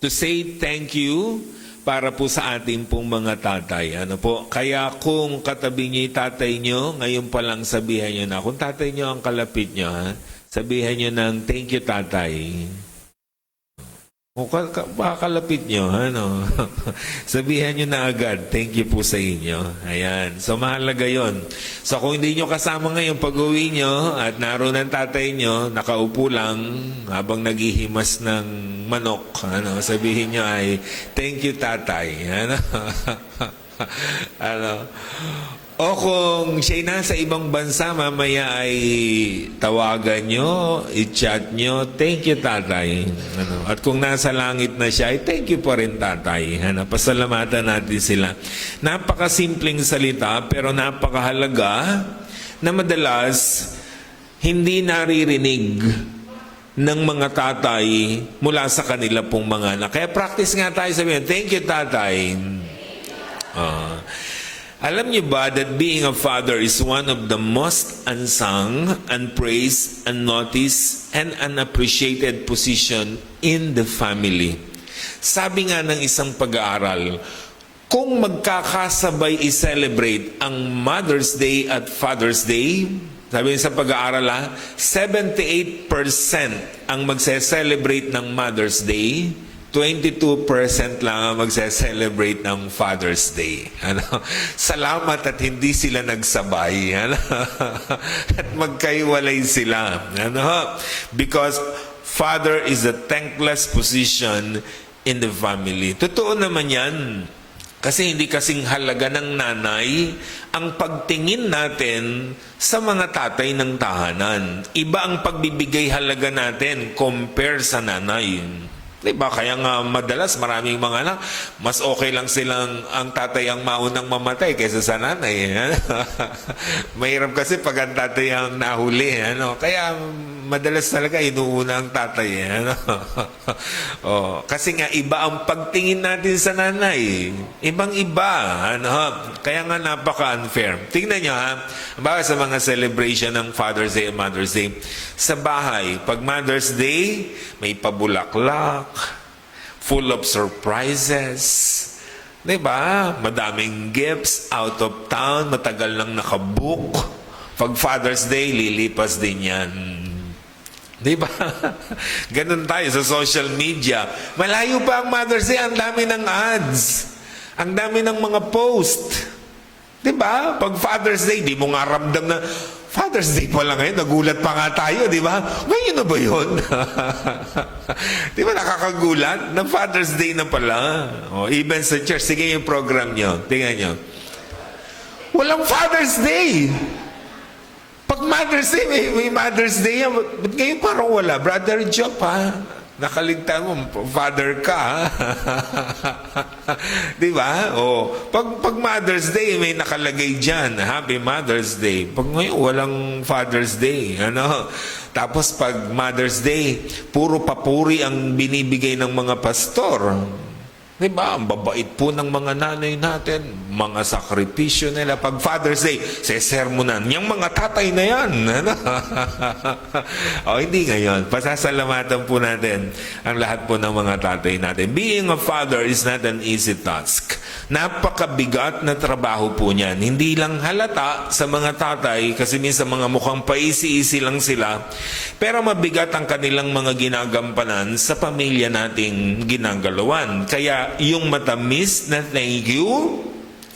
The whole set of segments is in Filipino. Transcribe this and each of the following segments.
to say thank you para po sa ating pong mga tatay. Ano po? Kaya kung katabi niyo yung tatay niyo, ngayon pa lang sabihan niyo na, kung tatay niyo ang kalapit niyo, ha, sabihan niyo ng thank you tatay. Kung kalapit niyo, ano, sabihan niyo na agad, thank you po sa inyo. Ayan. So, mahalaga yon. So, kung hindi niyo kasama ngayon pag-uwi niyo at naroon ang tatay niyo, nakaupo lang habang naghihimas ng manok, ano, sabihin niyo ay, thank you tatay. Ano? Ano? O kung siya'y nasa ibang bansa, mamaya ay tawagan nyo, i-chat nyo, thank you tatay. Ano? At kung nasa langit na siya, ay thank you po rin tatay. Ano? Pasalamatan natin sila. Napakasimpleng salita, pero napakahalaga na madalas hindi naririnig ng mga tatay mula sa kanila pong mga anak. Kaya practice nga tayo, sabihin, thank you tatay. Alam niyo ba that being a father is one of the most unsung, unpraised, unnoticed, and unappreciated position in the family? Sabi nga ng isang pag-aaral, kung magkakasabay i-celebrate ang Mother's Day at Father's Day, sabi sa pag-aaral 78% ang magse-celebrate ng Mother's Day, 22% lang ang magse-celebrate ng Father's Day. Ano? Salamat at hindi sila nagsabay. Ano? At magkaiwalay sila. Ano? Because father is a thankless position in the family. Totoo naman yan. Kasi hindi kasing halaga ng nanay ang pagtingin natin sa mga tatay ng tahanan. Iba ang pagbibigay halaga natin compare sa nanay. Diba? Kaya nga madalas maraming mga anak, mas okay lang silang ang tatay ang maunang mamatay kaysa sa nanay. Mahirap kasi pag ang tatay ang nahuli. Ano? Kaya madalas talaga inuuna ang tatay. Ano? Kasi nga iba ang pagtingin natin sa nanay. Ibang-iba. Ano? Kaya nga napaka-unfair. Tingnan nyo ha, baka sa mga celebration ng Father's Day and Mother's Day, sa bahay, pag Mother's Day, may pabulaklak, full of surprises. Diba? Madaming gifts, out of town, matagal lang nakabook. Pag Father's Day, lilipas din yan. Diba? Ganun tayo sa social media. Malayo pa ang Mother's Day, ang dami ng ads. Ang dami ng mga post. Diba? Pag Father's Day, di mo nga ramdam na, Father's Day pa lang ngayon, nagulat pa nga tayo, di ba? Ngayon na ba yun? Di ba nakakagulat? Na Father's Day na pala. Even sa church, sige yung program nyo. Tingnan nyo. Walang Father's Day. Pag Mother's Day, may Mother's Day yan. Ba't ngayon parang wala? Brother Job, ha? Nakaligtaan mo, father ka, ha? Di ba? Pag Mother's Day, may nakalagay dyan, Happy Mother's Day. Pag ngayon, walang Father's Day. Ano? Tapos pag Mother's Day, puro papuri ang binibigay ng mga pastor. Diba? Ang babait po ng mga nanay natin, mga sakripisyo nila. Pag Father's Day, sesermonan. Yung mga tatay na yan. Ano? Hindi ngayon. Pasasalamatan po natin ang lahat po ng mga tatay natin. Being a father is not an easy task. Napakabigat na trabaho po niyan. Hindi lang halata sa mga tatay kasi minsan mga mukhang paisi-isi lang sila. Pero mabigat ang kanilang mga ginagampanan sa pamilya nating ginagalawan. Kaya yung matamis na thank you,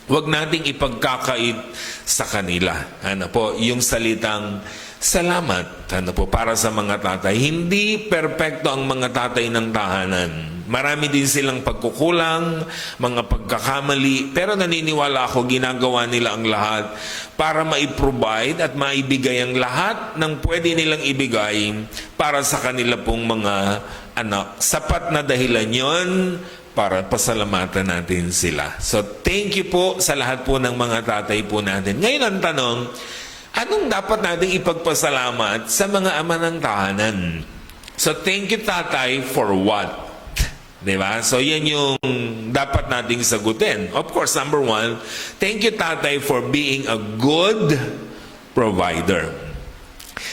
wag nating ipagkakait sa kanila. Ano po, yung salitang salamat, ano po, para sa mga tatay. Hindi perpekto ang mga tatay ng tahanan. Marami din silang pagkukulang, mga pagkakamali, pero naniniwala ako ginagawa nila ang lahat para ma-provide at maibigay ang lahat ng pwede nilang ibigay para sa kanila pong mga anak. Sapat na dahilan yon para pasalamatan natin sila. So, thank you po sa lahat po ng mga tatay po natin. Ngayon ang tanong, anong dapat natin ipagpasalamat sa mga ama ng tahanan? So, thank you tatay for what? Diba? So, yan yung dapat nating sagutin. Of course, number one, thank you tatay for being a good provider.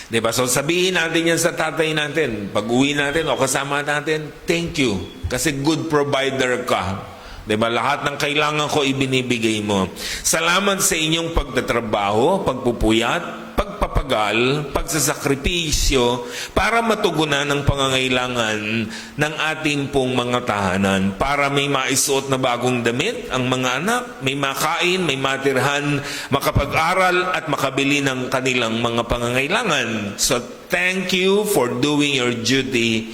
Diba? So sabihin natin yan sa tatay natin, pag uwi natin o kasama natin, thank you. Kasi good provider ka. Diba? Lahat ng kailangan ko ibinibigay mo. Salamat sa inyong pagtatrabaho, pagpupuyat, pagpapagal, pagsasakripisyo para matugunan ang pangangailangan ng ating pong mga tahanan. Para may maisuot na bagong damit ang mga anak, may makain, may matirhan, makapag-aral at makabili ng kanilang mga pangangailangan. So thank you for doing your duty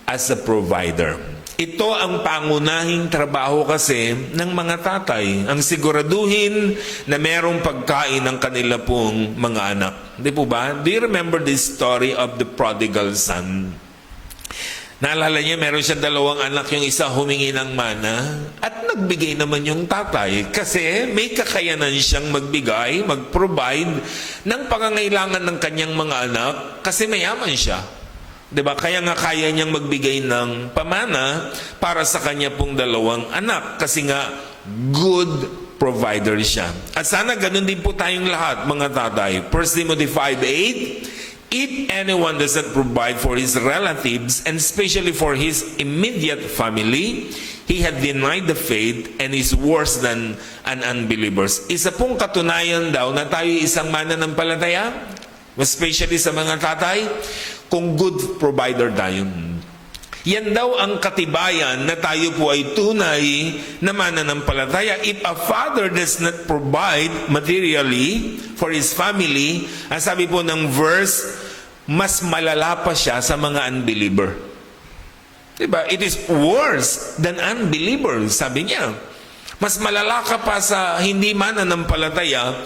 as a provider. Ito ang pangunahing trabaho kasi ng mga tatay. Ang siguraduhin na merong pagkain ng kanila pong mga anak. Di po ba? Do you remember this story of the prodigal son? Naalala niya, meron siya 2 anak, yung isa humingi ng mana at nagbigay naman yung tatay kasi may kakayanan siyang magbigay, mag-provide ng pangangailangan ng kanyang mga anak kasi mayaman siya. Diba? Kaya nga kaya niyang magbigay ng pamana para sa kanya pong 2 anak kasi nga good provider siya. At sana ganun din po tayong lahat, mga tatay. 1 Timothy 5:8, if anyone doesn't provide for his relatives and especially for his immediate family, he had denied the faith and is worse than an unbeliever. Isa pong katunayan daw na tayo isang mananampalataya, especially sa mga tatay, kung good provider tayo. Yan daw ang katibayan na tayo po ay tunay na mananampalataya. If a father does not provide materially for his family, ang sabi po ng verse, mas malala pa siya sa mga unbeliever. Diba? It is worse than unbelievers, sabi niya. Mas malala ka pa sa hindi mananampalataya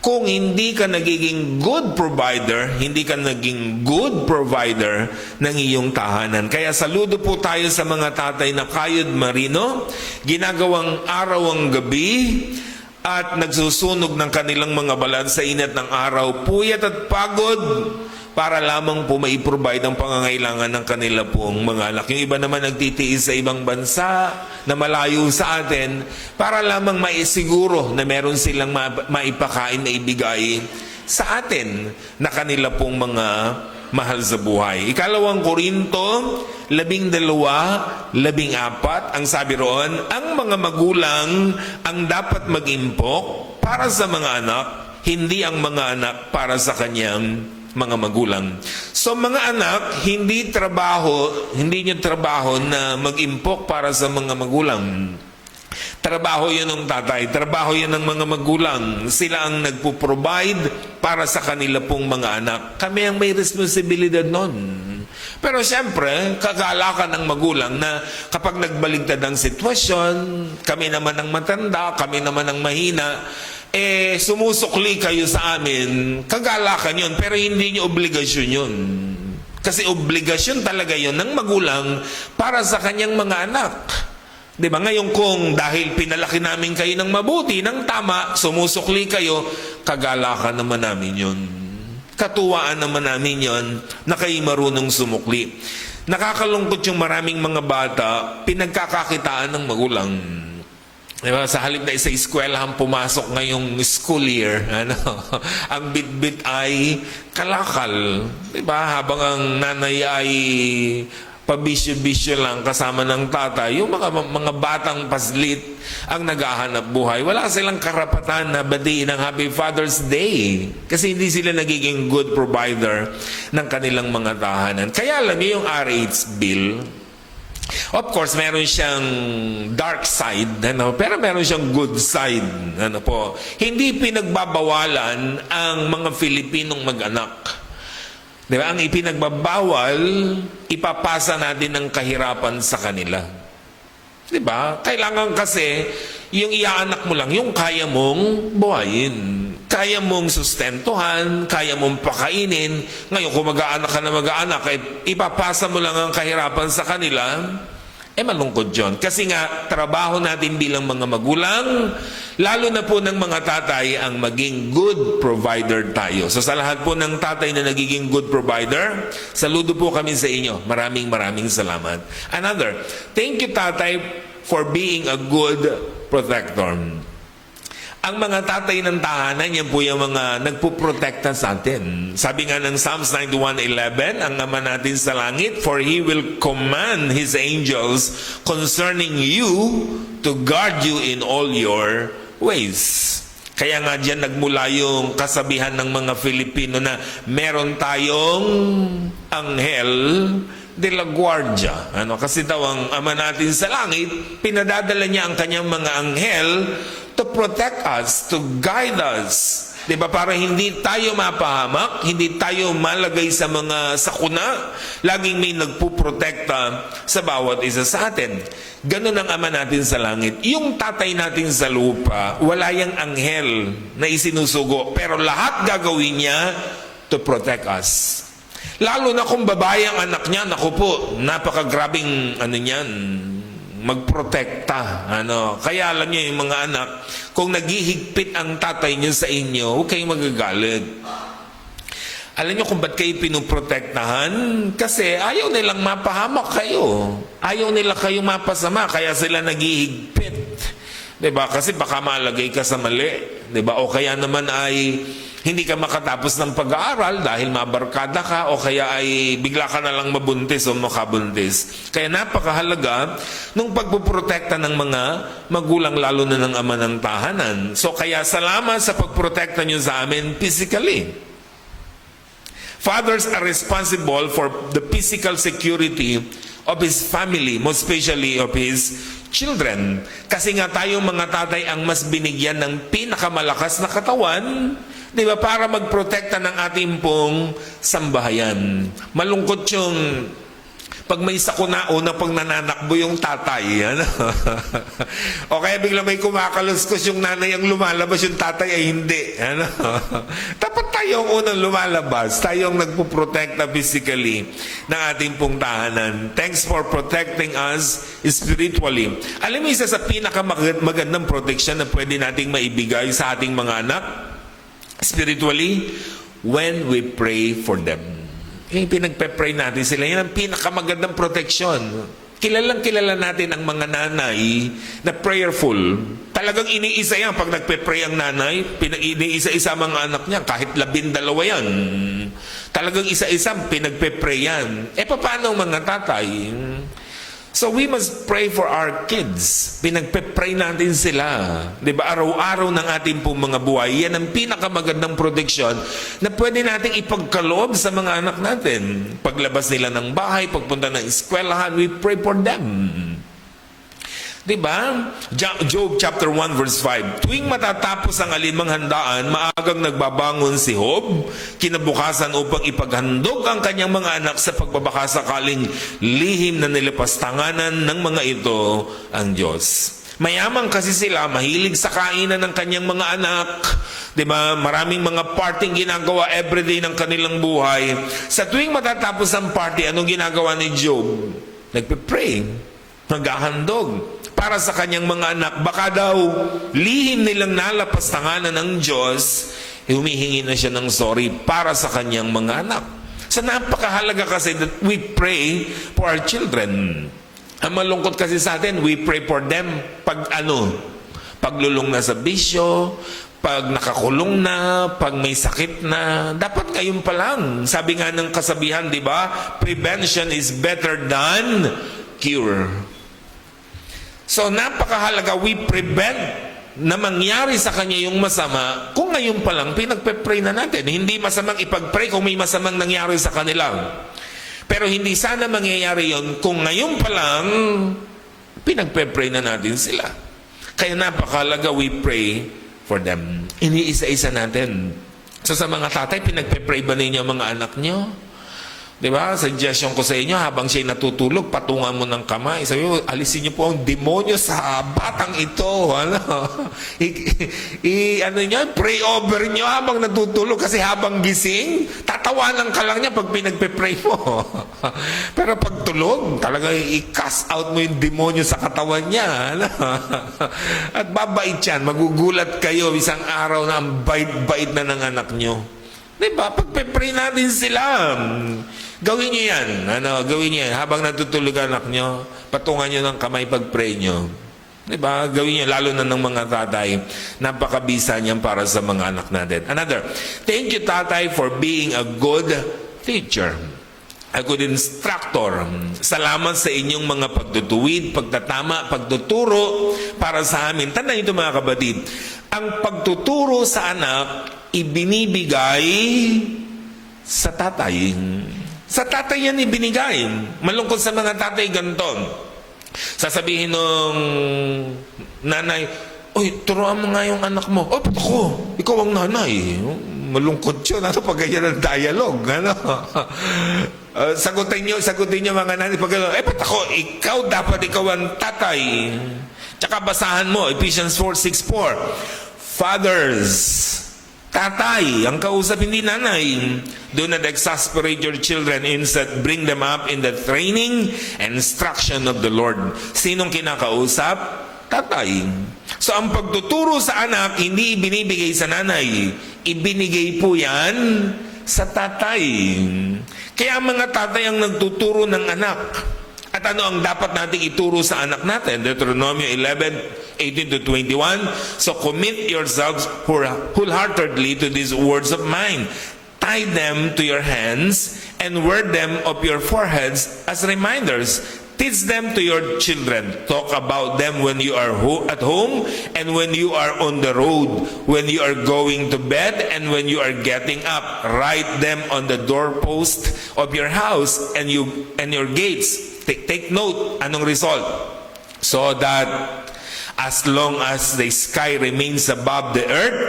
kung hindi ka nagiging good provider, hindi ka naging good provider ng iyong tahanan. Kaya saludo po tayo sa mga tatay na kayod marino, ginagawang araw ang gabi, at nagsusunog ng kanilang mga balat sa init ng araw, puyat at pagod, para lamang po maiprovide ang pangangailangan ng kanila pong mga anak. Yung iba naman nagtitiis sa ibang bansa na malayo sa atin para lamang maisiguro na meron silang maipakain, maibigay sa atin na kanila pong mga mahal sa buhay. 2 Korinto 12:14, ang sabi roon, ang mga magulang ang dapat mag-impok para sa mga anak, hindi ang mga anak para sa kanyang mga magulang. So mga anak, hindi nyo trabaho na mag-impok para sa mga magulang. Trabaho yun ng tatay, trabaho yun ng mga magulang. Sila ang nagpo-provide para sa kanila pong mga anak. Kami ang may responsibilidad nun. Pero siyempre, kagalakan ng magulang na kapag nagbaligtad ang sitwasyon, kami naman ang matanda, kami naman ang mahina, sumusukli kayo sa amin, kagalakan yun, pero hindi nyo obligasyon yun. Kasi obligasyon talaga yun ng magulang para sa kanyang mga anak. Diba? Ngayon kung dahil pinalaki namin kayo ng mabuti, ng tama, sumusukli kayo, kagalakan naman namin yun. Katuwaan naman namin yun na kayo marunong sumukli. Nakakalungkot yung maraming mga bata, pinagkakakitaan ng magulang. Diba? Sa halip na isa eskwelahan pumasok ngayong school year, ang bit-bit ay kalakal. Diba? Habang ang nanay ay pabisyo-bisyo lang kasama ng tatay, yung mga batang paslit ang naghahanap buhay. Wala silang karapatan na batiin ng Happy Father's Day kasi hindi sila nagiging good provider ng kanilang mga tahanan. Kaya alam niyo yung RH bill, of course, meron siyang dark side, pero meron siyang good side. Hindi pinagbabawalan ang mga Filipinong mag-anak. Diba? Ang ipinagbabawal, ipapasa natin ng kahirapan sa kanila. Diba? Kailangan kasi, yung iaanak mo lang, yung kaya mong buhayin. Kaya mong sustentuhan, kaya mong pakainin. Ngayon, kung mag-aanak ka na mag-aanak, ipapasa mo lang ang kahirapan sa kanila, malungkot yun. Kasi nga, trabaho natin bilang mga magulang, lalo na po ng mga tatay, ang maging good provider tayo. So sa lahat po ng tatay na nagiging good provider, saludo po kami sa inyo. Maraming salamat. Another, thank you tatay for being a good protector. Ang mga tatay ng tahanan, yan po yung mga nagpuprotekta sa atin. Sabi nga ng Psalms 91:11, ang Ama natin sa langit, for He will command His angels concerning you to guard you in all your ways. Kaya nga dyan nagmula yung kasabihan ng mga Filipino na meron tayong anghel de la guardia. Kasi daw ang Ama natin sa langit, pinadadala niya ang kanyang mga anghel to protect us, to guide us. Diba? Para hindi tayo mapahamak, hindi tayo malagay sa mga sakuna. Laging may nagpuprotekta sa bawat isa sa atin. Ganun ang Ama natin sa langit. Yung tatay natin sa lupa, wala yung anghel na isinusugo. Pero lahat gagawin niya to protect us. Lalo na kung babae ang anak niya, naku po, napakagrabing niyan, magprotekta. Kaya alam niyo yung mga anak, kung naghihigpit ang tatay niyo sa inyo, huwag kayong magagalit. Alam niyo kung ba't kayo pinuprotektahan? Kasi ayaw nilang mapahamak kayo. Ayaw nila kayong mapasama, kaya sila naghihigpit. Diba? Kasi baka malagay ka sa mali. Diba? O kaya naman ay hindi ka makatapos ng pag-aaral dahil mabarkada ka, o kaya ay bigla ka na lang mabuntis o makabuntis. Kaya napakahalaga nung pagpuprotekta ng mga magulang, lalo na ng ama ng tahanan. So kaya salamat sa pagprotekta nyo sa amin physically. Fathers are responsible for the physical security of his family, most especially of his children. Kasi nga tayong mga tatay ang mas binigyan ng pinakamalakas na katawan, di ba, para magprotekta ng ating pong sambahayan. Malungkot yung pag may sakuna, una pag nananakbo yung tatay. O kaya bigla may kumakaluskos yung nanay ang lumalabas, yung tatay ay hindi. Dapat tayong unang lumalabas, tayong nagpuprotekta physically ng ating pong tahanan. Thanks for protecting us spiritually. Alam mo, isa sa pinakamagandang protection na pwede nating maibigay sa ating mga anak spiritually, when we pray for them. Pinagpe-pray natin sila. Yan ang pinakamagandang protection. Kilalang kilala natin ang mga nanay na prayerful. Talagang iniisa yan. Pag nagpe-pray ang nanay, iniisa-isa mga anak niya. Kahit 12 yan. Talagang isa-isa pinagpe-pray yan. Paano ang mga tatay? So we must pray for our kids. Pinagpe-pray natin sila. Diba? Araw-araw ng ating pong mga buhay. Yan ang pinakamagandang protection na pwede nating ipagkaloob sa mga anak natin. Paglabas nila ng bahay, pagpunta ng eskwelahan, we pray for them. Diba? Job chapter 1 verse 5. Tuwing matatapos ang alinmang handaan, maagang nagbabangon si Job, kinabukasan upang ipaghandog ang kanyang mga anak sa pagbabakasakaling lihim na nilapastanganan ng mga ito ang Diyos. Mayaman kasi sila, mahilig sa kainan ng kanyang mga anak. Diba? Maraming mga parting ginagawa everyday ng kanilang buhay. Sa tuwing matatapos ang party, anong ginagawa ni Job? Nagpe-pray, naghahandog para sa kanyang mga anak. Baka daw lihim nilang nalapastanganan ng Diyos, humihingi na siya ng sorry para sa kanyang mga anak. So napakahalaga kasi that we pray for our children. Ang malungkot kasi sa atin, we pray for them pag paglulong na sa bisyo, pag nakakulong na, pag may sakit na. Dapat ngayon pa lang. Sabi nga ng kasabihan, di ba? Prevention is better than cure. So napakahalaga, we prevent na mangyari sa kanya yung masama kung ngayon pa lang pinagpe-pray na natin. Hindi masamang ipag-pray kung may masamang nangyari sa kanila. Pero hindi sana mangyayari yon kung ngayon pa lang pinagpe-pray na natin sila. Kaya napakahalaga, we pray for them. Iniisa-isa natin. So sa mga tatay, pinagpe-pray ba ninyo mga anak nyo? Diba? Suggestion ko sa inyo, habang siya'y natutulog, patungan mo ng kamay. Sabi mo, alisin niyo po ang demonyo sa batang ito. Pray over niyo habang natutulog. Kasi habang gising, tatawanan ka lang niya pag pinagpe-pray mo. Pero pag tulog, talaga i-cast out mo yung demonyo sa katawan niya. At babait yan. Magugulat kayo isang araw na ang bait-bait na ng anak niyo. Diba? Pagpe-pray natin sila. Gawin niyo yan. Gawin niyo yan. Habang natutulog anak niyo, patungan niyo ng kamay pag-pray niyo. Diba? Gawin niyo, lalo na ng mga tatay. Napakabisa niyan para sa mga anak natin. Another, thank you, tatay, for being a good teacher. A good instructor. Salamat sa inyong mga pagtutuwid, pagtatama, pagtuturo para sa amin. Tandaan ito mga kapatid, ang pagtuturo sa anak, ibinibigay sa tatay. Sa tatay yan ibinigay. Malungkot sa mga tatay ganito. Sasabihin nung nanay, "Uy, turuan mo nga yung anak mo." "Oh, ba't ako? Ikaw ang nanay." Malungkot yun. Ano pag ganyan ang dialogue? Ano? Sagutin nyo mga nanay. Pag gano'n, ba't ako? Ikaw ang tatay. Tsaka basahan mo, Ephesians 4:6-4. Fathers, tatay, ang kausap hindi nanay. Do not exasperate your children, instead bring them up in the training and instruction of the Lord. Sinong kinakausap? Tatay. So ang pagtuturo sa anak, hindi ibinibigay sa nanay. Ibinigay po yan sa tatay. Kaya ang mga tatay ang nagtuturo ng anak. At ano ang dapat nating ituro sa anak natin? Deuteronomy 11:18-21. So commit yourselves wholeheartedly to these words of mine. Tie them to your hands and wear them of your foreheads as reminders. Teach them to your children. Talk about them when you are at home and when you are on the road, when you are going to bed and when you are getting up. Write them on the doorpost of your house and your gates. Take note, anong result? So that as long as the sky remains above the earth,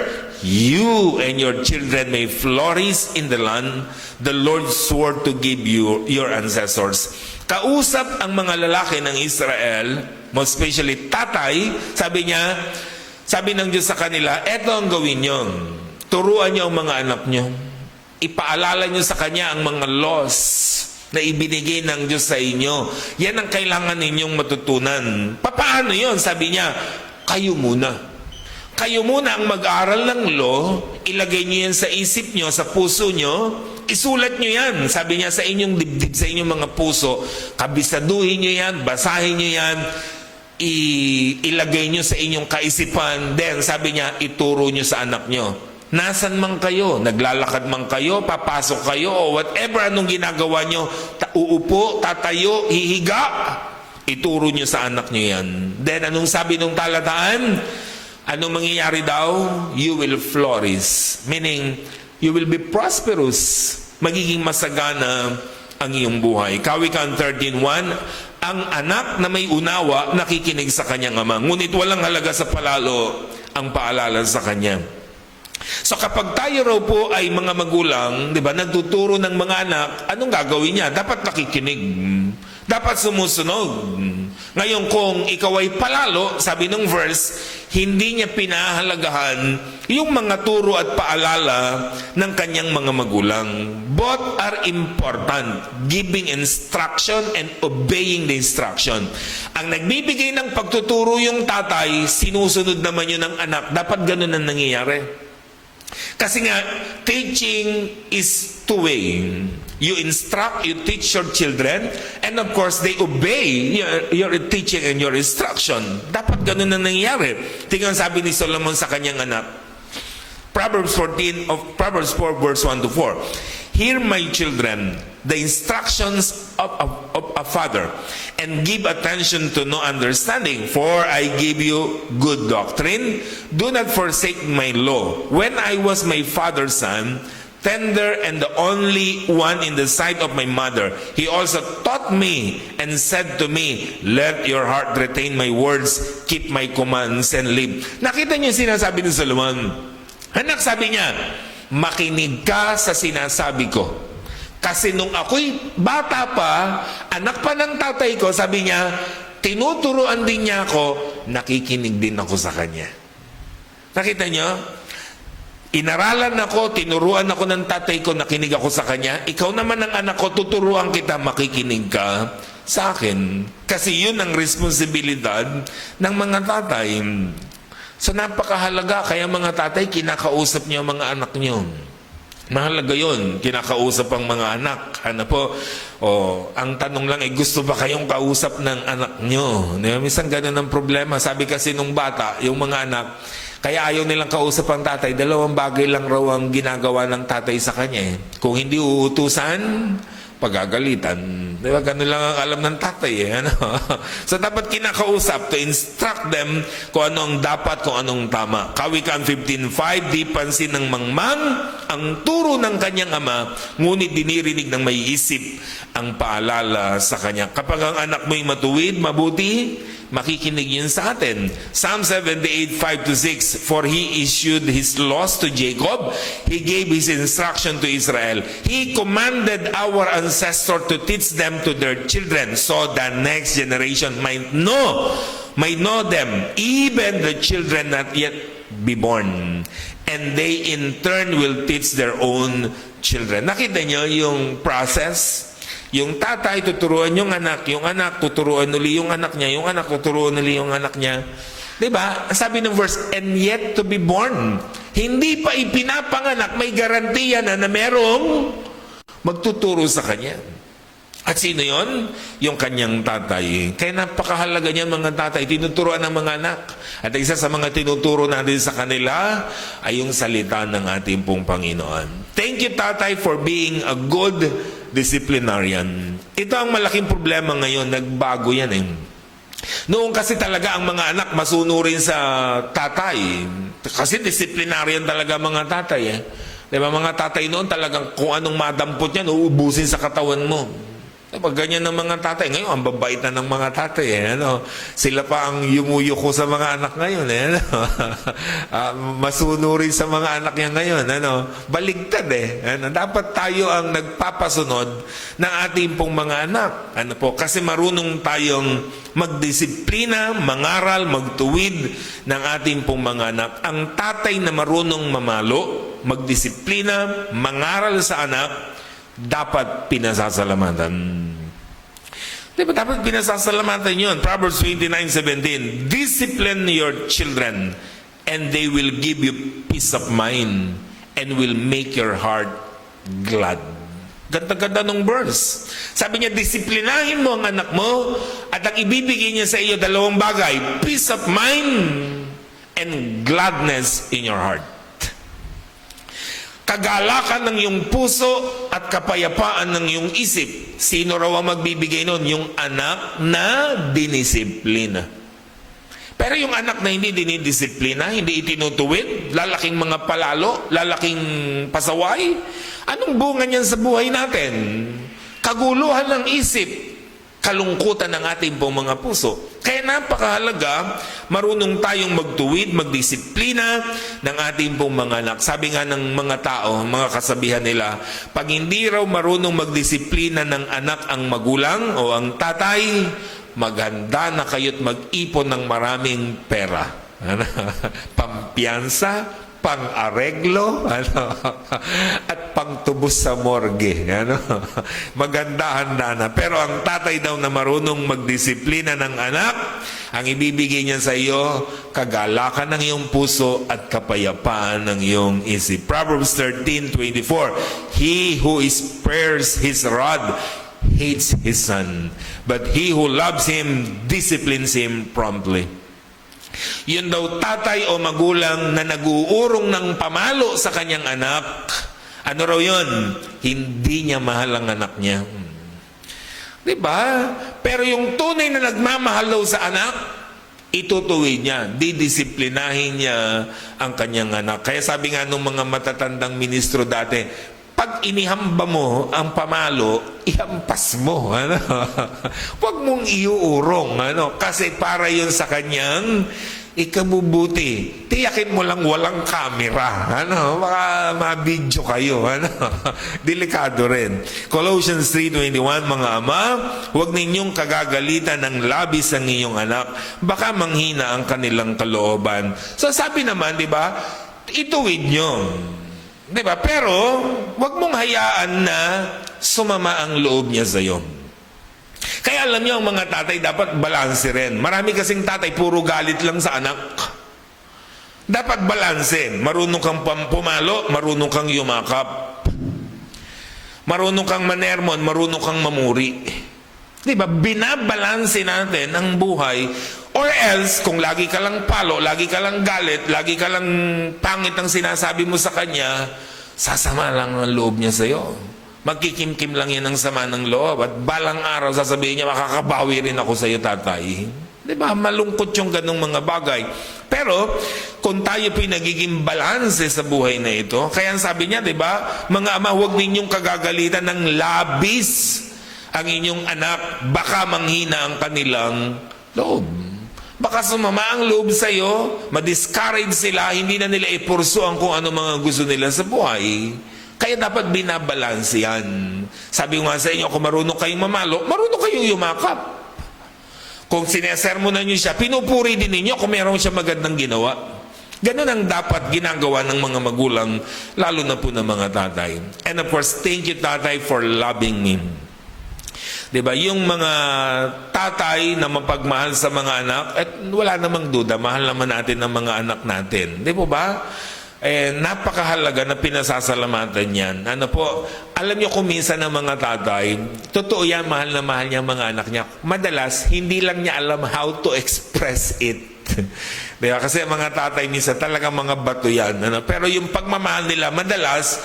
you and your children may flourish in the land the Lord swore to give you, your ancestors. Kausap ang mga lalaki ng Israel, most especially tatay, sabi ng Diyos sa kanila, eto ang gawin nyo. Turuan nyo ang mga anak nyo. Ipaalala nyo sa kanya ang mga laws na ibinigay ng Diyos sa inyo. Yan ang kailangan ninyong matutunan. Paano yun? Sabi niya, kayo muna. Kayo muna ang mag-aral ng law, ilagay nyo yan sa isip nyo, sa puso nyo, isulat nyo yan. Sabi niya, sa inyong dibdib, sa inyong mga puso, kabisaduhin nyo yan, basahin nyo yan, ilagay nyo sa inyong kaisipan. Then, sabi niya, ituro nyo sa anak nyo. Nasan man kayo, naglalakad man kayo, papasok kayo, o whatever anong ginagawa nyo, uupo, tatayo, hihiga, ituro nyo sa anak nyo yan. Then, anong sabi ng talataan? Anong mangyayari daw? You will flourish. Meaning, you will be prosperous. Magiging masagana ang iyong buhay. Kawikaan 13:1, ang anak na may unawa, nakikinig sa kanyang ama. Ngunit walang halaga sa palalo ang paalala sa kanya. So kapag tayo raw po ay mga magulang, di ba, nagtuturo ng mga anak, anong gagawin niya? Dapat nakikinig. Dapat sumusunod. Ngayon kung ikaw ay palalo, sabi ng verse, hindi niya pinahalagahan yung mga turo at paalala ng kanyang mga magulang. Both are important. Giving instruction and obeying the instruction. Ang nagbibigay ng pagtuturo yung tatay, sinusunod naman yun ng anak. Dapat ganun ang nangyayari. Kasi nga, teaching is two-way. You instruct, you teach your children, and of course, they obey your teaching and your instruction. Dapat ganun na nangyayari. Tingnan sabi ni Solomon sa kanyang anak. Proverbs 4 verse 1-4. Hear, my children, the instructions of a father, and give attention to no understanding, for I give you good doctrine. Do not forsake my law. When I was my father's son, tender and the only one in the sight of my mother, he also taught me and said to me, let your heart retain my words, keep my commands and live. Nakita niyo yung sinasabi ni Solomon. Anak, sabi niya, makinig ka sa sinasabi ko. Kasi nung ako'y bata pa, anak pa ng tatay ko, sabi niya, tinuturuan din niya ako, nakikinig din ako sa kanya. Nakita niyo? Inaralan ako, tinuruan ako ng tatay ko, nakinig ako sa kanya. Ikaw naman ang anak ko, tuturuan kita, makikinig ka sa akin. Kasi yun ang responsibilidad ng mga tatay. So napakahalaga, kaya mga tatay, kinakausap niyo ang mga anak niyo. Mahalaga yun, kinakausap ang mga anak. Ano po, ang tanong lang ay gusto ba kayong kausap ng anak nyo? Minsan ganun ang problema. Sabi kasi nung bata, yung mga anak, kaya ayaw nilang kausap ang tatay, dalawang bagay lang raw ang ginagawa ng tatay sa kanya. Kung hindi uutusan, pagagalitan. Di ba? Ganun lang ang alam ng tatay. Ano? So dapat kinakausap to instruct them kung ano ang dapat, kung anong tama. Kawikaan 15:5, di pansin ng mangmang ang turo ng kanyang ama, ngunit dinirinig ng may isip ang paalala sa kanya. Kapag ang anak mo'y matuwid, mabuti, makikinig yun sa atin. Psalm 78:5-6, for he issued his laws to Jacob, he gave his instruction to Israel. He commanded our ancestor to teach them to their children, so the next generation might know them, even the children not yet be born. And they in turn will teach their own children. Nakita nyo yung process? Yung tatay tuturuan yung anak tuturuan uli yung anak niya, yung anak tuturuan uli yung anak niya. Diba? Sabi ng verse, and yet to be born. Hindi pa ipinapanganak, may garantiya na merong magtuturo sa kanya. At sino yon? Yung kanyang tatay. Kaya napakahalaga niyan mga tatay, tinuturuan ng mga anak. At isa sa mga tinuturo natin sa kanila ay yung salita ng ating pong Panginoon. Thank you, tatay, for being a good disciplinarian. Ito ang malaking problema ngayon, nagbago yan eh. Noon kasi talaga ang mga anak masunurin sa tatay. Kasi disciplinarian talaga mga tatay eh. Diba mga tatay noon talagang kung anong madampot yan, uubusin sa katawan mo. Diba ganyan ng mga tatay. Ngayon, ang babait na ng mga tatay eh. Ano? Sila pa ang yumuyuko sa mga anak ngayon eh. Ano? Masunurin sa mga anak niya ngayon. Ano? Baligtad eh. Ano? Dapat tayo ang nagpapasunod ng ating pong mga anak. Ano po? Kasi marunong tayong magdisiplina, mangaral, magtuwid ng ating pong mga anak. Ang tatay na marunong mamalo, magdisiplina, mangaral sa anak, dapat pinasasalamatan. Diba dapat pinasasalamatan yun? Proverbs 29:17, discipline your children and they will give you peace of mind and will make your heart glad. Ganda-ganda ng verse. Sabi niya, disiplinahin mo ang anak mo at ang ibibigay niya sa iyo dalawang bagay, peace of mind and gladness in your heart. Kagalakan ng iyong puso at kapayapaan ng iyong isip. Sino raw ang magbibigay nun? Yung anak na dinisiplina. Pero yung anak na hindi dinidisiplina, hindi itinutuwid, lalaking mga palalo, lalaking pasaway, anong bunga niyan sa buhay natin? Kaguluhan ng isip, kalungkutan ng ating pong mga puso. Kaya napakahalaga, marunong tayong magtuwid, magdisiplina ng ating pong mga anak. Sabi nga ng mga tao, mga kasabihan nila, pag hindi raw marunong magdisiplina ng anak ang magulang o ang tatay, maghanda na kayo't mag-ipon ng maraming pera. Pampiyansa, pang-areglo, at pangtubos sa morgue. Maganda-handa na. Pero ang tatay daw na marunong magdisiplina ng anak, ang ibibigay niya sa iyo, kagalakan ng iyong puso at kapayapaan ng iyong isip. Proverbs 13:24, he who spares his rod hates his son, but he who loves him disciplines him promptly. Yun daw tatay o magulang na nag-uurong ng pamalo sa kanyang anak. Ano raw yun? Hindi niya mahal ang anak niya. Diba? Pero yung tunay na nagmamahal daw sa anak, itutuwid niya, didisiplinahin niya ang kanyang anak. Kaya sabi nga nung mga matatandang ministro dati, pag inihamba mo ang pamalo, ihampas mo. Ano? Huwag mong iuurong. Ano? Kasi para yun sa kanyang ikabubuti. Tiyakin mo lang walang camera. Ano? Baka ma-video kayo. Ano? Delikado rin. Colossians 3:21, mga ama, huwag ninyong kagagalitan ng labis ang inyong anak. Baka manghina ang kanilang kalooban. So sabi naman, di ba, ituwid nyo. Diba? Pero, wag mong hayaan na sumama ang loob niya sa iyo. Kaya alam niyo, ang mga tatay dapat balanse rin. Marami kasing tatay, puro galit lang sa anak. Dapat balanse. Marunong kang pumalo, marunong kang yumakap. Marunong kang manermon, marunong kang mamuri. Di ba? Binabalanse natin ang buhay. Or else, kung lagi ka lang palo, lagi ka lang galit, lagi ka lang pangit ang sinasabi mo sa kanya, sasama lang ang loob niya sa'yo. Magkikimkim lang yan ng sama ng loob. At balang araw, sasabihin niya, makakabawi rin ako sa'yo, tatay. Di ba? Malungkot yung ganong mga bagay. Pero, kung tayo pinagiging balanse sa buhay na ito, kaya sabi niya, di ba, mga ama, huwag ninyong kagagalitan ng labis ang inyong anak, baka manghina ang kanilang loob. Baka sumama ang loob sa'yo, ma-discourage sila, hindi na nila ipursuan kung ano mga gusto nila sa buhay. Kaya dapat binabalanse yan. Sabi nga sa inyo, kung marunong kayong mamalo, marunong kayong yumakap. Kung sinesermonan nyo siya, pinupuri din ninyo kung meron siya magandang ginawa. Ganun ang dapat ginagawa ng mga magulang, lalo na po ng mga tatay. And of course, thank you, tatay, for loving me. Diba? Yung mga tatay na mapagmahal sa mga anak, at wala namang duda, mahal naman natin ang mga anak natin. Di po ba? Napakahalaga na pinasasalamatan yan. Ano po, alam nyo kung minsan ng mga tatay, totoo yan, mahal na mahal niya ang mga anak niya. Madalas, hindi lang niya alam how to express it. Diba? Kasi mga tatay minsan talaga mga bato yan. Ano? Pero yung pagmamahal nila, madalas,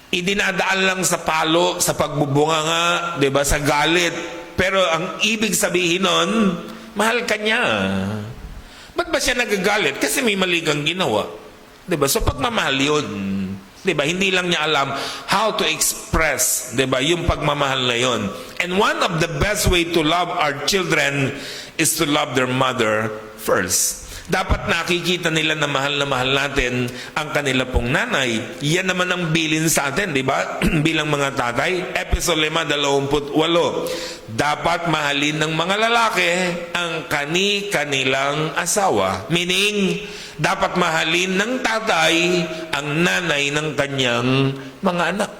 idinadaan lang sa palo, sa pagbubunga nga, diba? Sa galit. Pero ang ibig sabihin nun, mahal ka niya. Ba't ba siya nagagalit? Kasi may mali kang ginawa. Diba? So pagmamahal yun. Diba? Hindi lang niya alam how to express, diba? Yung pagmamahal na yun. And one of the best way to love our children is to love their mother first. Dapat nakikita nila na mahal natin ang kanila pong nanay. Yan naman ang bilin sa atin, di ba? Bilang mga tatay. Episode 5:28. Dapat mahalin ng mga lalaki ang kani-kanilang asawa. Meaning, dapat mahalin ng tatay ang nanay ng kanyang mga anak.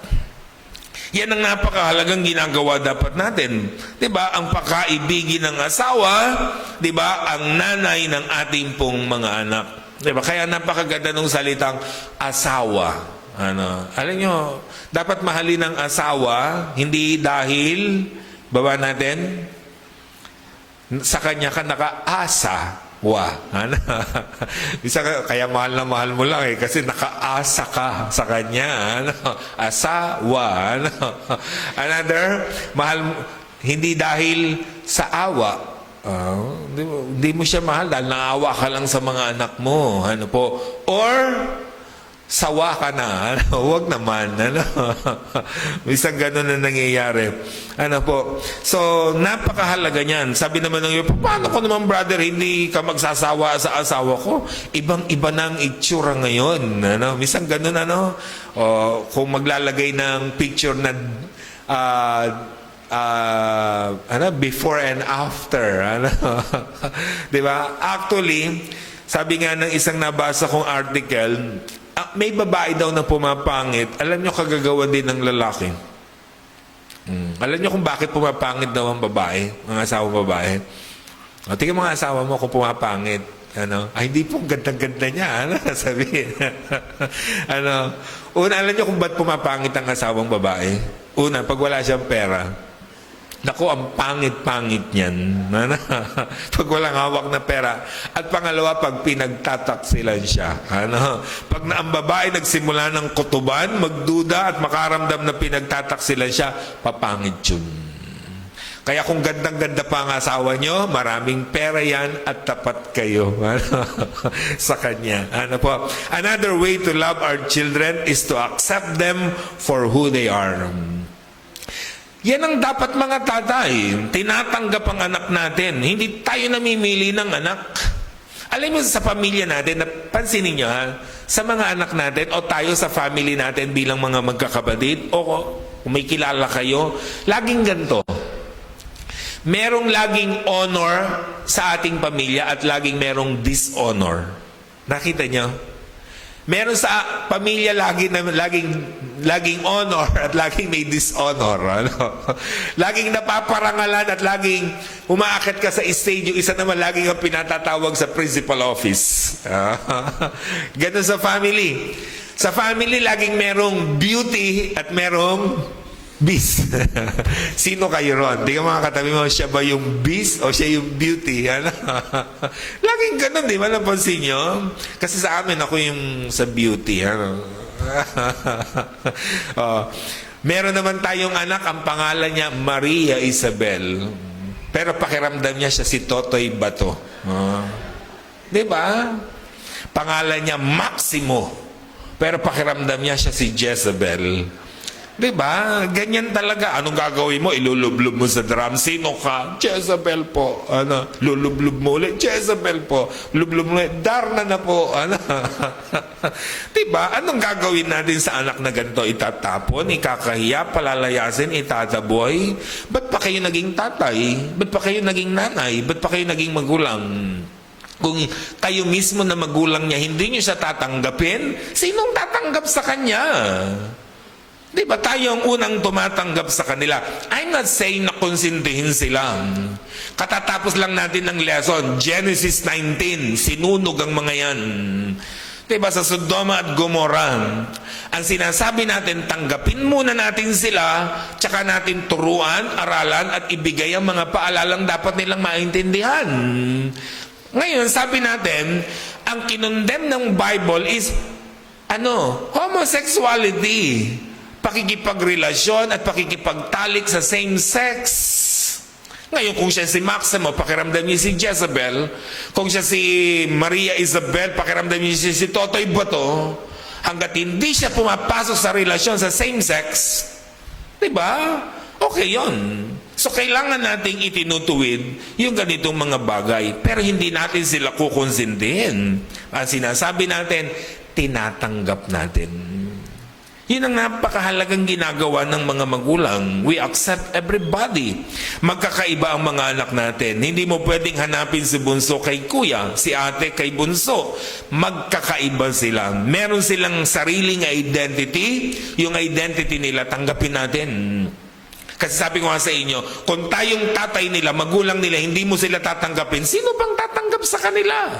Yan ang napakahalagang ginagawa dapat natin. 'Di ba? Ang pagkaibigin ng asawa, 'di ba? Ang nanay ng ating pong mga anak. 'Di ba? Kaya napakaganda ng salitang asawa. Ano? Alam nyo, dapat mahalin ng asawa hindi dahil baba natin sa kanya ka nakaasa. Ano? Kaya mahal na mahal mo lang kasi nakaasa ka sa kanya. Ano? Asawa. Ano? Another, mahal, hindi dahil sa awa. Hindi mo siya mahal dahil naawa ka lang sa mga anak mo. Ano po? Or, sawa ka na. Ano? Huwag naman. Ano? Isang ganun na nangyayari. Ano po? So, napakahalaga niyan. Sabi naman ng iyo, paano ko naman, brother, hindi ka magsasawa sa asawa ko? Ibang-iba na ang itsura ngayon. Ano? Isang ganun, ano? O, kung maglalagay ng picture na before and after. Ano? Diba? Actually, sabi nga ng isang nabasa kong article, may babae daw na pumapangit. Alam nyo, kagagawa din ng lalaki. Alam nyo kung bakit pumapangit daw ang babae, mga asawang babae? Tingnan mga asawa mo kung pumapangit. Ano? Ay, hindi po ganda-ganda niya. Ano? Sabihin. Ano? Una, alam nyo kung ba't pumapangit ang asawang babae? Una, pag wala siyang pera. Naku, ang pangit-pangit niyan. Ano? Pag walang hawak na pera. At pangalawa, pag pinagtataksilan siya. Ano? Pag ang babae nagsimula ng kutuban, magduda at makaramdam na pinagtataksilan siya, papangit yun. Kaya kung gandang-ganda pa ang asawa nyo, maraming pera yan at tapat kayo sa kanya. Ano po? Another way to love our children is to accept them for who they are. Yan ang dapat mga tatay. Tinatanggap ang anak natin. Hindi tayo namimili ng anak. Alam mo sa pamilya natin, pansinin nyo ha, sa mga anak natin o tayo sa family natin bilang mga magkakapatid o kung may kilala kayo, laging ganito. Merong laging honor sa ating pamilya at laging merong dishonor. Nakita nyo? Meron sa pamilya laging honor at laging may dishonor. Ano? Laging napaparangalan at laging umaakit ka sa stage. Yung isa naman laging ang pinatatawag sa principal office. Ganun sa family. Sa family, laging merong beauty at merong Beast. Sino kayo ron? Di ka mga katabi mo, siya ba yung beast o siya yung beauty? Ano? Laging ganun, di ba? Napansin nyo? Kasi sa amin, ako yung sa beauty. Ano? Oh. Meron naman tayong anak, ang pangalan niya, Maria Isabel. Pero pakiramdam niya siya si Totoy Bato. Oh. Di ba? Pangalan niya, Maximo. Pero pakiramdam niya siya si Jezebel. Diba? Ganyan talaga. Anong gagawin mo? Ilulublob mo sa drum. Sino ka? Jezebel po. Ano? Lulublob mo ulit. Jezebel po. Lublob mo ulit. Darna na po. Ano? Diba? Anong gagawin natin sa anak na ganito? Itatapon, ikakahiya, palalayasin, itataboy? Ba't pa kayo naging tatay? Ba't pa kayo naging nanay? Ba't pa kayo naging magulang? Kung kayo mismo na magulang niya, hindi niyo siya tatanggapin, sinong tatanggap sa kanya? Di ba tayo ang unang tumatanggap sa kanila? I'm not saying na konsintihin sila. Katatapos lang natin ng lesson, Genesis 19, sinunog ang mga yan. Di ba sa Sodoma at Gomorrah? Ang sinasabi natin, tanggapin muna natin sila, tsaka natin turuan, aralan, at ibigay ang mga paalalang dapat nilang maintindihan. Ngayon, sabi natin, ang kinondem ng Bible is, homosexuality. Pakikipagrelasyon at pakikipagtalik sa same sex. Ngayon, kung siya si Maximo, pakiramdam niya si Jezebel. Kung siya si Maria Isabel, pakiramdam niya si Totoy Bato. Hanggat hindi siya pumapasok sa relasyon sa same sex, diba? Okay yon. So, kailangan nating itinutuwid yung ganitong mga bagay. Pero hindi natin sila kukonsintihin. Ang sinasabi natin, tinatanggap natin. Yun ang napakahalagang ginagawa ng mga magulang. We accept everybody. Magkakaiba ang mga anak natin. Hindi mo pwedeng hanapin si bunso kay kuya, si ate kay bunso. Magkakaiba sila. Meron silang sariling identity. Yung identity nila, tanggapin natin. Kasi sabi ko nga sa inyo, kung tayong tatay nila, magulang nila, hindi mo sila tatanggapin, sino bang tatanggap sa kanila?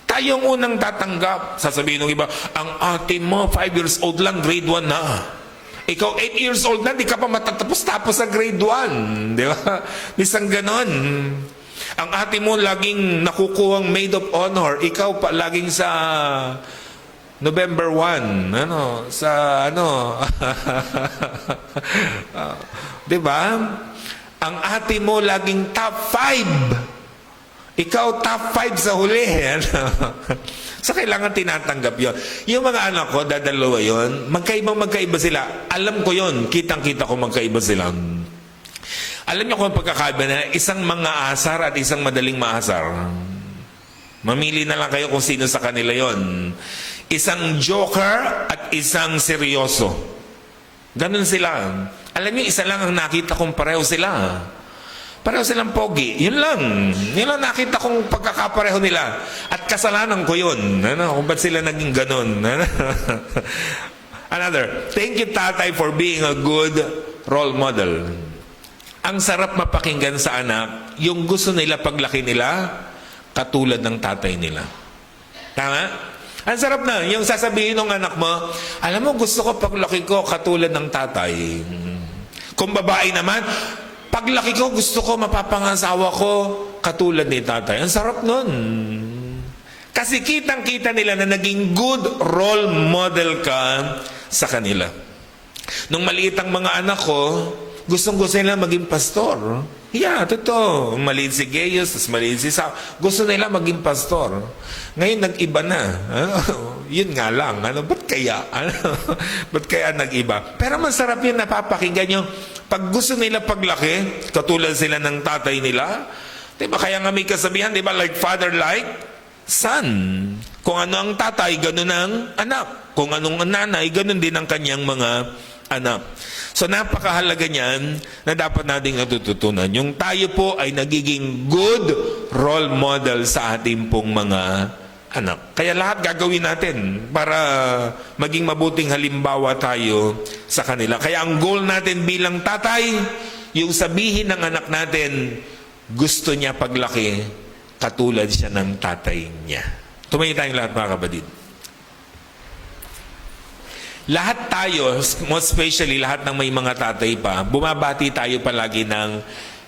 Tayong unang tatanggap. Sasabihin ng iba, ang ate mo, 5 years old lang, grade 1 na. Ikaw, 8 years old na, di ka pa matatapos-tapos sa grade 1. Di ba? Bisang ganon. Ang ate mo laging nakukuhang maid of honor. Ikaw pa laging sa November 1. Di ba? Ang ate mo laging top 5. Ikaw, top 5 sa huli. So, kailangan tinatanggap yon. Yung mga anak ko, dadalawa yon, magkaiba sila. Alam ko yon, kitang-kita ko magkaiba sila. Alam niyo kung pagkakaiba na isang mga asar at isang madaling maasar. Mamili na lang kayo kung sino sa kanila yon. Isang joker at isang seryoso. Ganun sila. Alam niyo, isa lang ang nakita kong pareho sila. Pareho silang pogi. Yun lang. Yun lang nakita kong pagkakapareho nila. At kasalanan ko yun. Kung ba't sila naging ganun. Another. Thank you, tatay, for being a good role model. Ang sarap mapakinggan sa anak, yung gusto nila paglaki nila, katulad ng tatay nila. Tama? Ang sarap na. Yung sasabihin ng anak mo, alam mo, gusto ko paglaki ko, katulad ng tatay. Kung babae naman, paglaki ko, gusto ko mapapangasawa ko katulad ni tatay. Ang sarap nun. Kasi kitang-kita nila na naging good role model ka sa kanila. Nung maliit ang mga anak ko, gustong-gusto nila maging pastor. Yeah, totoo. Maliit si Gayus, tas maliit si Sa. Gusto nila maging pastor. Ngayon, nag-iba na. Yun nga lang. Ba't kaya? Ba't kaya nag-iba? Pero masarap yun, napapakinggan yung pag gusto nila paglaki, katulad sila ng tatay nila, diba? Kaya nga may kasabihan, diba? Like father, like son. Kung ano ang tatay, ganun ang anak. Kung anong nanay, ganun din ang kanyang mga anak. So napakahalaga niyan na dapat nating natututunan. Yung tayo po ay nagiging good role model sa ating pong mga anak. Kaya lahat gagawin natin para maging mabuting halimbawa tayo sa kanila. Kaya ang goal natin bilang tatay, yung sabihin ng anak natin, gusto niya paglaki, katulad siya ng tatay niya. Tumayo tayong lahat, mga kapatid. lahat tayo, most especially lahat ng may mga tatay pa, bumabati tayo palagi ng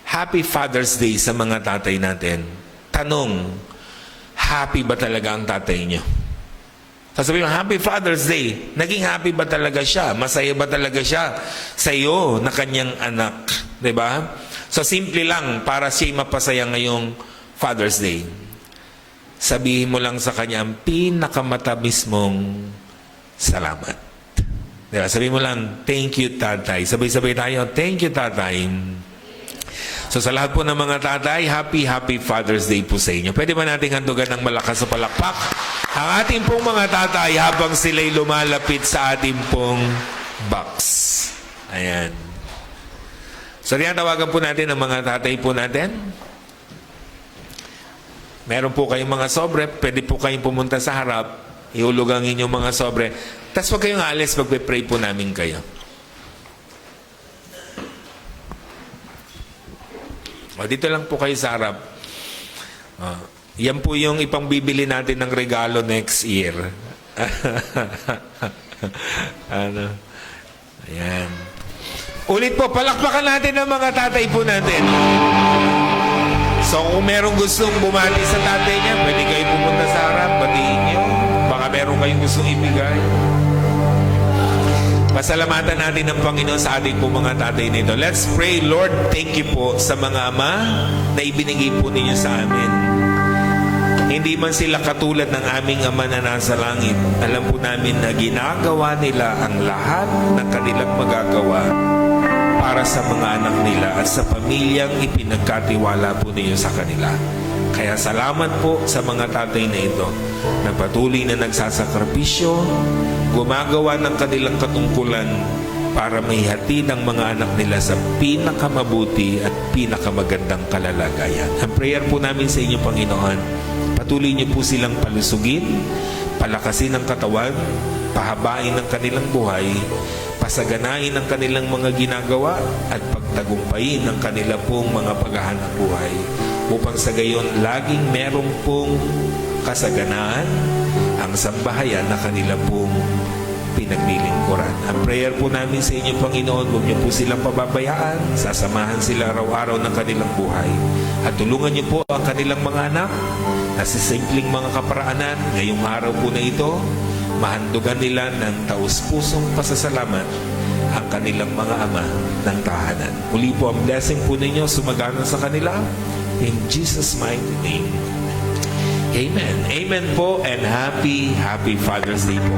Happy Father's Day sa mga tatay natin. Tanong, happy ba talaga ang tatay nyo? Sasabihin mo, Happy Father's Day. Naging happy ba talaga siya? Masaya ba talaga siya sa iyo na kanyang anak? 'Di ba? So simple lang para siya mapasaya ngayong Father's Day. Sabihin mo lang sa kanya ang pinakamatamis mong salamat. Diba? Sabihin mo lang, thank you, tatay. Sabay-sabay tayo, thank you, tatay. So sa lahat po ng mga tatay, happy Father's Day po sa inyo. Pwede ba nating handugan ng malakas sa palakpak ang ating pong mga tatay habang sila'y lumalapit sa ating pong box. Ayan. So diyan, tawagan po natin ang mga tatay po natin. Meron po kayong mga sobre, pwede po kayong pumunta sa harap, ihulog ang inyong mga sobre. Tapos huwag kayong alis, magpe-pray po namin kayo. O, dito lang po kayo sa harap. Yan po yung ipangbibili natin ng regalo next year. Ano? Ayan. Ulit po, palakpakan natin ang mga tatay po natin. So kung merong gustong bumati sa tatay niya, pwede kayo pumunta sa harap, batiin niyo. Baka meron kayong gustong ibigay. Pasalamatan natin ng Panginoon sa ating po mga tatay nito. Let's pray. Lord, thank you po sa mga ama na ibinigay po ninyo sa amin. Hindi man sila katulad ng aming ama na nasa langit. Alam po namin na ginagawa nila ang lahat ng kanilang magagawa para sa mga anak nila at sa pamilyang ipinagkatiwala po ninyo sa kanila. Kaya salamat po sa mga tatay na ito na patuloy na nagsasakripisyo, gumagawa ng kanilang katungkulan para maihatid ang mga anak nila sa pinakamabuti at pinakamagandang kalalagayan. Ang prayer po namin sa inyo, Panginoon, patuloy niyo po silang palusugin, palakasin ang katawan, pahabain ang kanilang buhay, pasaganain ang kanilang mga ginagawa at pagtagumpayin ang kanila pong mga paghahanap buhay upang sa gayon laging merong pong kasaganaan ang sambahayan na kanila pong pinaglilingkuran. Ang prayer po namin sa inyo, Panginoon, huwag niyo po silang pababayaan, sasamahan sila araw-araw ng kanilang buhay at tulungan niyo po ang kanilang mga anak na sa simpleng mga kaparaanan ngayong araw po na ito, mahandugan nila ng taus-pusong pasasalamat ang kanilang mga ama ng tahanan. Muli po ang blessing po ninyo sumagana sa kanila in Jesus' mighty name. Amen. Amen po and happy Father's Day po.